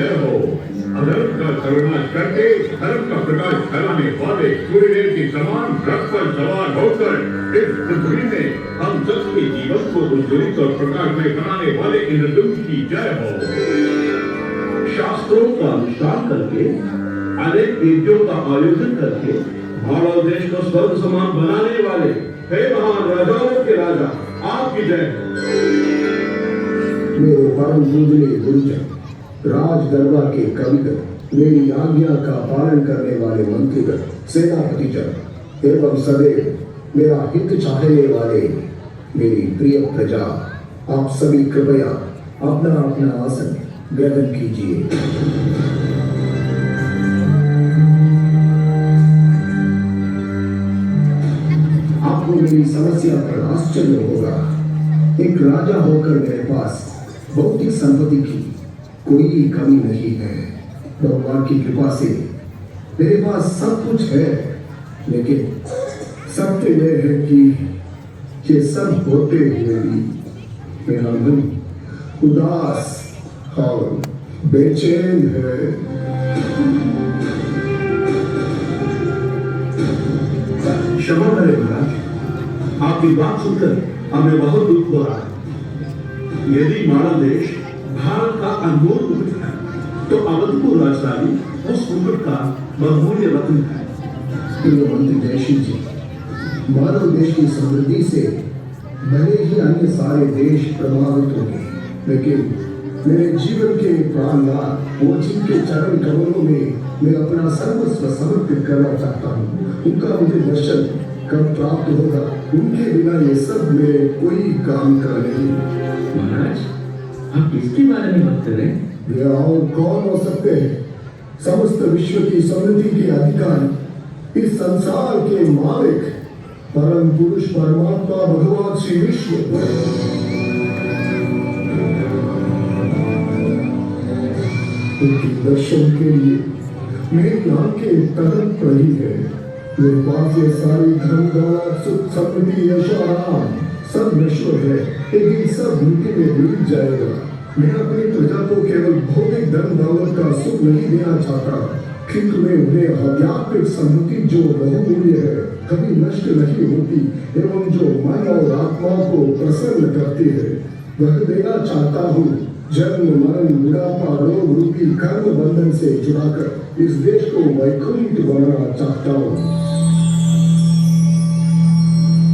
जय हो। अधर्म का सर्वनाश करके धर्म का प्रकाश फैलाने वाले सूर्यदेव के समान रथ पर सवार होकर इस पृथ्वी में हम सबके जीवन को उज्ज्वलित और प्रकाशमय बनाने वाले इंद्रदूत की जय हो। शास्त्रों का अनुष्ठान करके अनेक यज्ञों का आयोजन करके भारत देश को स्वर्ग समान बनाने वाले हे महान राजाओं के राजा आपकी जय। मेरे परम पूजनीय गुरुजन, राज दरबार के कविगण, मेरी आज्ञा का पालन करने वाले मंत्रीगण, सेनापतिजन एवं सदैव मेरा हित चाहने वाले मेरी प्रिय प्रजा, आप सभी कृपया अपना अपना आसन ग्रहण कीजिए। आपको मेरी समस्या पर आश्चर्य होगा। एक राजा होकर मेरे पास भौतिक संपत्ति की कोई कमी नहीं है। भगवान की कृपा से मेरे पास सब कुछ है, लेकिन सत्य यह है कि ये सब होते हुए भी मेरा मन उदास और बेचैन है। क्षमा करें महाराज, आपकी बात सुनकर हमें बहुत दुख हो रहा है। यदि हमारा देश भारत का अनमोल मुकुट है, तो अवधपुर राजधानी उस मुकुट का बहुमूल्य रत्न है। मंत्री जयश्री जी, मानव देश की समृद्धि से भले ही अन्य सारे देश प्रभावित होंगे, लेकिन मेरे जीवन के प्राणनाथ वो जिनके चरण कमलों में मैं अपना सर्वस्व समर्पित करना चाहता हूँ, उनका मुझे दर्शन कब प्राप्त होगा? उनके बिना ये सब में कोई काम कर नहीं। महाराज, आप किसके बारे में बात कर रहे हैं? ये और कौन हो सकते हैं? समस्त विश्व की समृद्धि के अधिकारी, इस संसार के मालिक, परम पुरुष परमात्मा भगवान श्री विष्णु। उनके दर्शन के लिए मेरी आंखें तड़प रही है। मेरे पास ये सारी धन दौलत सुख समृद्धि यश आराम सब नश्वर है, लेकिन सब मिट्टी में मिल जाएगा। मैं अपनी प्रजा को केवल भौतिक धन दौलत का सुख नहीं देना चाहता, किंतु मैं उन्हें आध्यात्मिक समृद्धि जो बहुमूल्य है, कभी नष्ट नहीं होती एवं जो मन और आत्मा को प्रसन्न करती है, वह देना चाहता हूँ। जन्म मरण बुढ़ापा रोग रूपी कर्म बंधन से छुड़ाकर इस देश को वैकुंठ बनाना चाहता हूँ।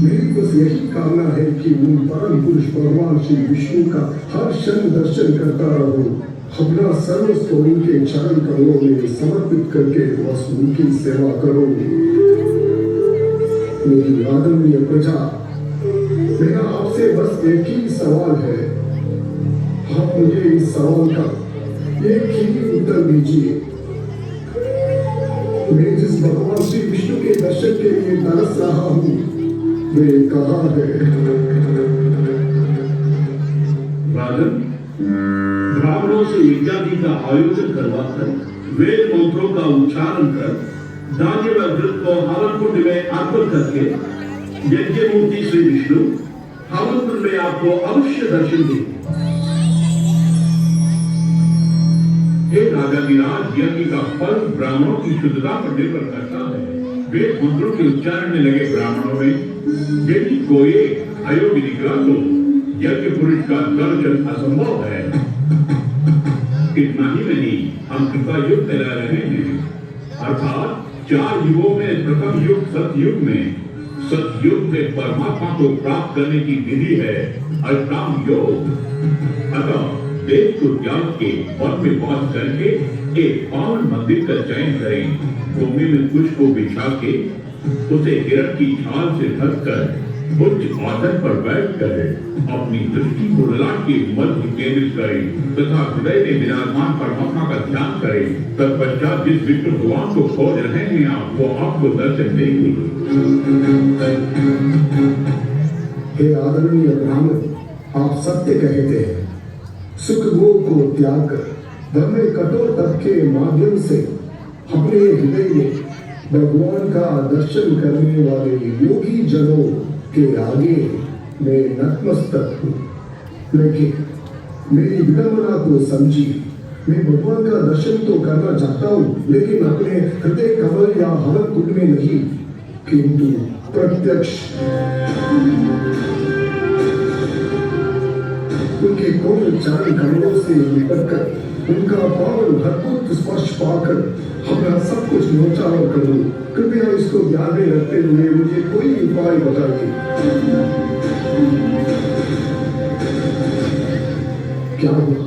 मेरी बस यही कामना है कि उन परम पुरुष भगवान श्री विष्णु का हर क्षण दर्शन करता रहूं, अपना सर्वस्व उनके चरण कमलों में समर्पित करके बस उनकी सेवा करो। मेरी आदरणीय प्रजा, मेरा आपसे बस एक ही सवाल है, आप मुझे इस सवाल का एक ही उत्तर दीजिए। मैं जिस भगवान श्री विष्णु के दर्शन के लिए तरस रहा हूँ, वे कहाँ है? राजन, ब्राह्मणों से यज्ञादि का आयोजन करवाकर वेद मंत्रों का उच्चारण कर धान्य व घृत को हवन कुंड में अर्पण करके यज्ञ मूर्ति श्री विष्णु हवन कुंड में आपको अवश्य दर्शन देंगे। हे राजाधिराज, यज्ञ का फल ब्राह्मणों की शुद्धता पर निर्भर करता है। वेद मंत्रों के उच्चारण में लगे ब्राह्मणों में यदि कोई अयोग्य निकला तो यज्ञ पुरुष का दर्शन असंभव है। इतना ही नहीं, हम कृपा युग करा रहे हैं, अर्थात 4 युगों में प्रथम युग सतयुग में, सतयुग में परमात्मा को प्राप्त करने की विधि है अष्टांग योग। अतः देश को त्याग के वन में वास करके एक पावन मंदिर का चयन करें। भूमि में कुश को बिछा के उसे हिरण की छाल से ढककर उच्च आसन पर बैठकर अपनी दृष्टि को ललाट के मध्य केंद्रित करें तथा हृदय में विराजमान परमात्मा का ध्यान करें। तत्पश्चात जिस विष्णु भगवान को खोज रहे हैं आप, वो आपको दर्शन देंगे। हे आदरणीय ब्राह्मण, आप सत्य कहते हैं। सुख भोग को त्याग कर धर्म कठोर तप के माध्यम से अपने हृदय में भगवान का दर्शन करने वाले योगी जनों के आगे मैं नतमस्तक हूँ। लेकिन मेरी विडंबना को समझिए, मैं भगवान का दर्शन तो करना चाहता हूँ, लेकिन अपने हृदय कमल या हवन कुंड में नहीं, किंतु प्रत्यक्ष उनके कोमल चरण कमलों से लिपटकर उनका पावन अद्भुत स्पर्श पाकर अपना सब कुछ न्यौछावर करूं। कृपया इसको ध्यान में रखते हुए मुझे कोई उपाय बताइए। क्या हुआ?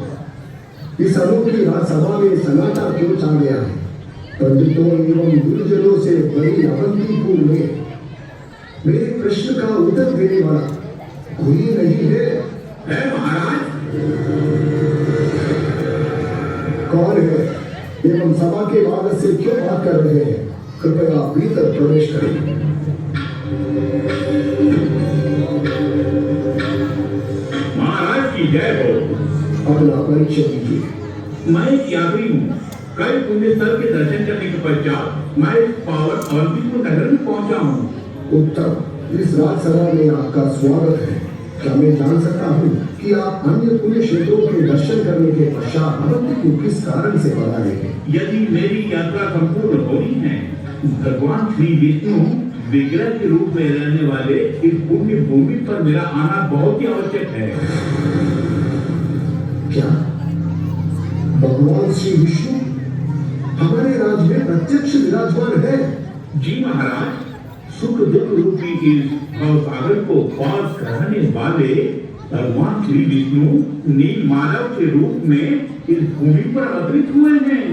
इस अनोखी राजसभा में सन्नाटा क्यों छा गया है? पंडितों एवं गुरुजनों से बड़ी अवंतीपुर में मेरे प्रश्न का उत्तर देने वाला कोई नहीं है। महाराज, कौन है एवं सभा के बाद से क्यों बात कर रहे हैं? कृपया भीतर प्रवेश करें। महाराज की जय हो। अपना परिचय दीजिए। मैं एक यात्री हूँ। कल पुण्य स्थल के दर्शन करने के पश्चात मैं इस पावन अवंतीपुर नगर में पहुँचा हूँ। उत्तम। इस राजसभा में आपका स्वागत है। क्या मैं जान सकता हूँ कि आप अन्य पुण्य क्षेत्रों के दर्शन करने के पश्चात अवंतीपुर किस कारण से पधारे हैं? यदि मेरी यात्रा संपूर्ण होनी है, भगवान श्री विष्णु विग्रह के रूप में रहने वाले इस पुण्य भूमि पर मेरा आना बहुत ही आवश्यक है। क्या भगवान श्री विष्णु हमारे राज्य में प्रत्यक्ष विराजमान है? जी महाराज, सुख दुख रूपी इस भवसागर को पार करने वाले भगवान श्री विष्णु नील मानव के रूप में इस भूमि पर अवतरित हुए हैं।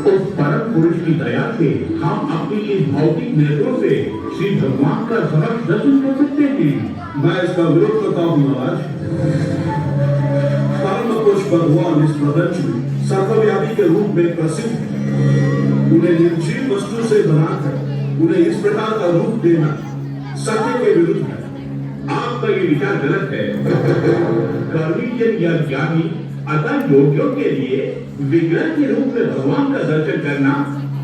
उस परम पुरुष की दया से हम अपनी इस भौतिक नेत्रों से श्री भगवान का समक्ष दर्शन कर सकते हैं। मैं इसका विरोध करता हूँ महाराज। परम पुरुष भगवान इस प्रपंच में सर्वव्यापी के रूप में प्रसिद्ध है। उन्हें निर्जीव वस्तु से बनाकर उन्हें इस प्रकार का रूप देना सत्य के विरुद्ध है। आपका ये विचार गलत है। कर्मी जन या ज्ञानी अतः योगियों के लिए विग्रह के रूप में भगवान का दर्शन करना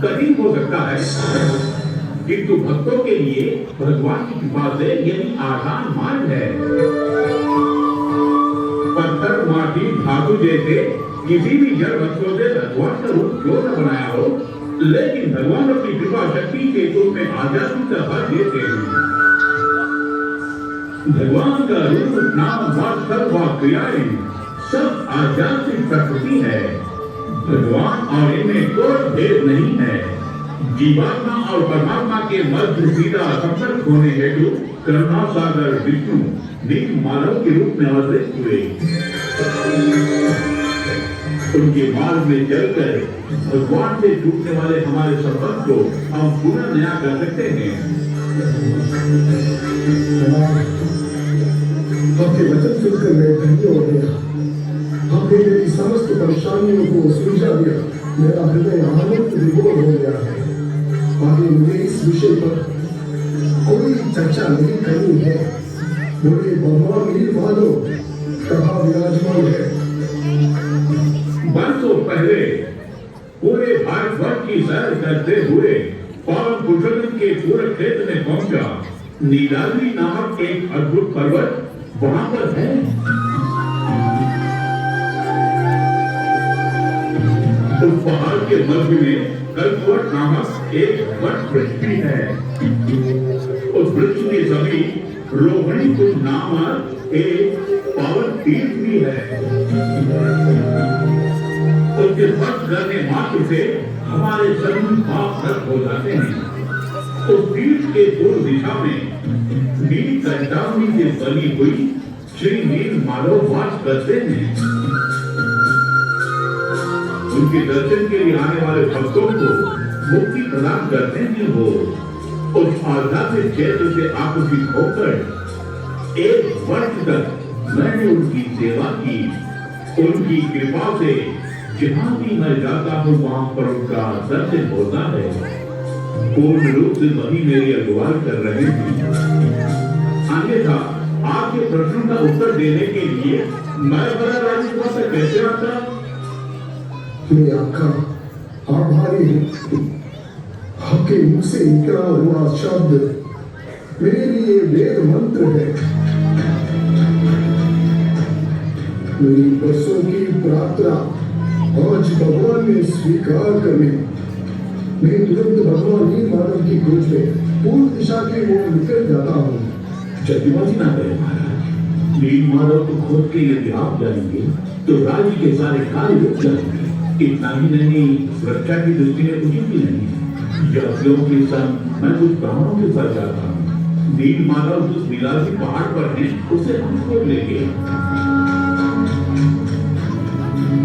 कठिन हो सकता है, किंतु भक्तों के लिए भगवान की कृपा से यही आसान मार्ग है। पत्थर, माटी, धातु जैसे किसी भी जड़ वस्तुओं से भगवान का रूप क्यों न बनाया हो, लेकिन भगवान अपनी कृपा शक्ति के रूप में आध्यात्मिक का फल देते हैं। भगवान का रूप, नाम, वास्तव व क्रियाएं सब आध्यात्मिक प्रकृति है। भगवान और इनमें कोई भेद नहीं है। जीवात्मा और परमात्मा के मध्य सीधा संपर्क होने हेतु करुणा सागर विष्णु नील मानव के रूप में अवतरित हुए। उनके मार्ग में चलकर भगवान से टूटने वाले हमारे संबंध को हम पुनः नया कर सकते हैं। आपके वचन सुनकर मैं धन्य हो गया। आपने मेरी समस्त परेशानियों को सुलझा दिया। मेरा हृदय आनंद विभोर हो गया है। आगे मुझे इस विषय पर कोई चर्चा नहीं करनी है। बोले भगवान नील माधव कहाँ विराजमान है? बरसों पहले पूरे भारतवर्ष की सैर करते हुए पावन पुरुषोत्तम के पूरे क्षेत्र में पहुंचा। नीलाद्री नामक एक अद्भुत पर्वत वहां पर है। उस पहाड़ के मध्य में कल्पवट नामक एक वट वृक्ष भी है। उस वृक्ष के समीप रोहिणी कुंड नामक एक पावन तीर्थ भी है। उसके स्पर्श करने मात्र से हमारे सभी पाप नष्ट हो जाते हैं। उस तीर्थ के पूर्व दिशा में नील कंटावनी से बनी हुई श्री नील माधव वास करते हैं। उनके दर्शन के लिए आने वाले भक्तों को मुक्ति प्रदान करते हैं। वो उस आध्यात्मिक क्षेत्र से आकर्षित होकर एक वर्ष तक मैंने उनकी सेवा की। उनकी कृपा से जहाँ भी मैं जाता हूँ वहाँ पर उनका दर्शन होता है। पूर्ण रूप से वही मेरी अगुवाई कर रहे हैं। अन्यथा आपके प्रश्नों का उत्तर देने के लिए मैं बड़ा राजसभा से कैसे आता? मैं आपका आभारी हूँ। आपके मुख से निकला हुआ शब्द मेरे लिए वेद मंत्र है। मेरी बरसों की प्रार्थना आज भगवान ने स्वीकार कर ली। मैं तुरंत भगवान नील माधव की खोज में पूर्व दिशा की ओर निकल जाता हूँ। जल्दबाजी ना करें महाराज। नील माधव को खोद के यदि आप जाएंगे तो राज्य के सारे कार्य रुक जाएंगे। इतना ही नहीं, सुरक्षा की दृष्टि में उचित भी नहीं। यात्रियों के संग मैं कुछ ब्राह्मणों के साथ जाता हूँ। नील माधव जिस नीलाद्री पहाड़ पर है उसे हम खोद लेंगे।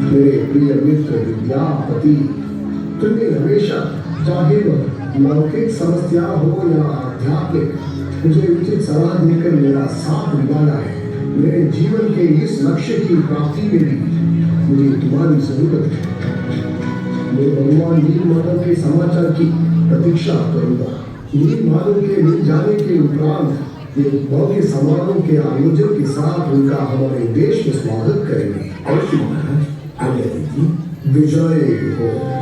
मेरे प्रिय मित्र विद्यापति, तुमने हमेशा, चाहे वह लौकिक समस्या हो या आध्यात्मिक, मुझे उचित सलाह देकर मेरा साथ निभाया है। मेरे जीवन के इस लक्ष्य की प्राप्ति में भी मुझे तुम्हारी जरूरत है। मैं भगवान नील माधव के समाचार की प्रतीक्षा करूंगा। नील माधव के मिल जाने के उपरांत ये भव्य समारोह के आयोजन के साथ उनका हमारे देश में स्वागत करेंगे। अवश्य महाराज, आज्ञा दीजिए। विजय हो।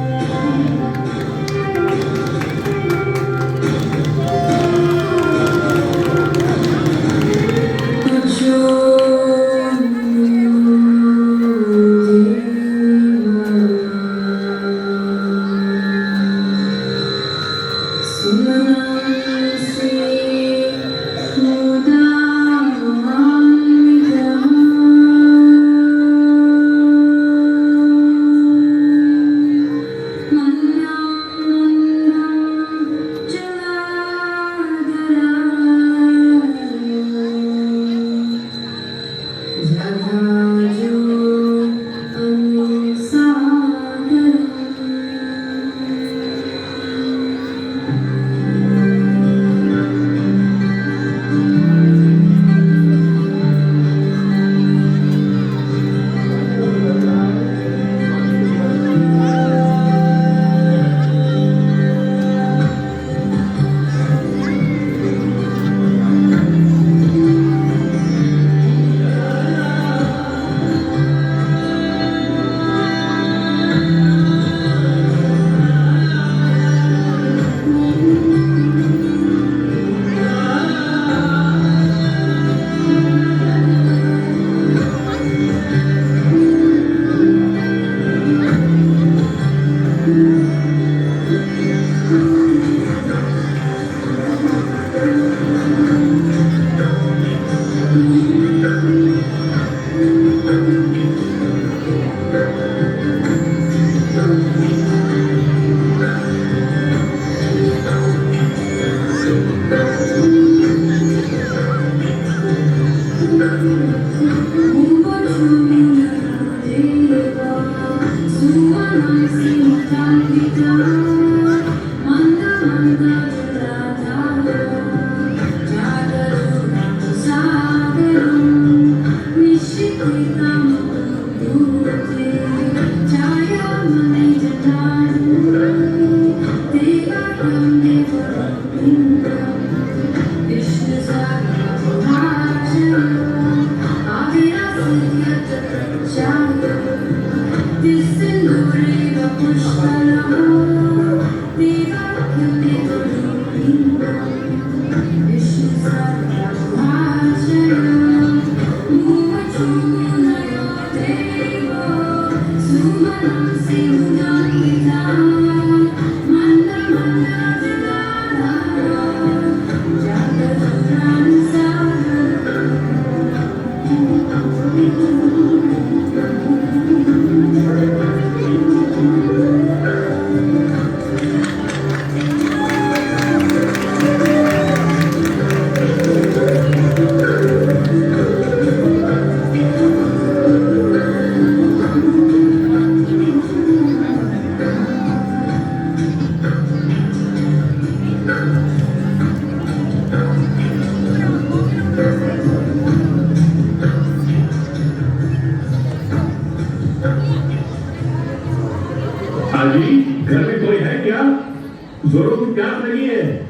हाजी, घर में कोई है क्या? जोरों की प्यास लगी है।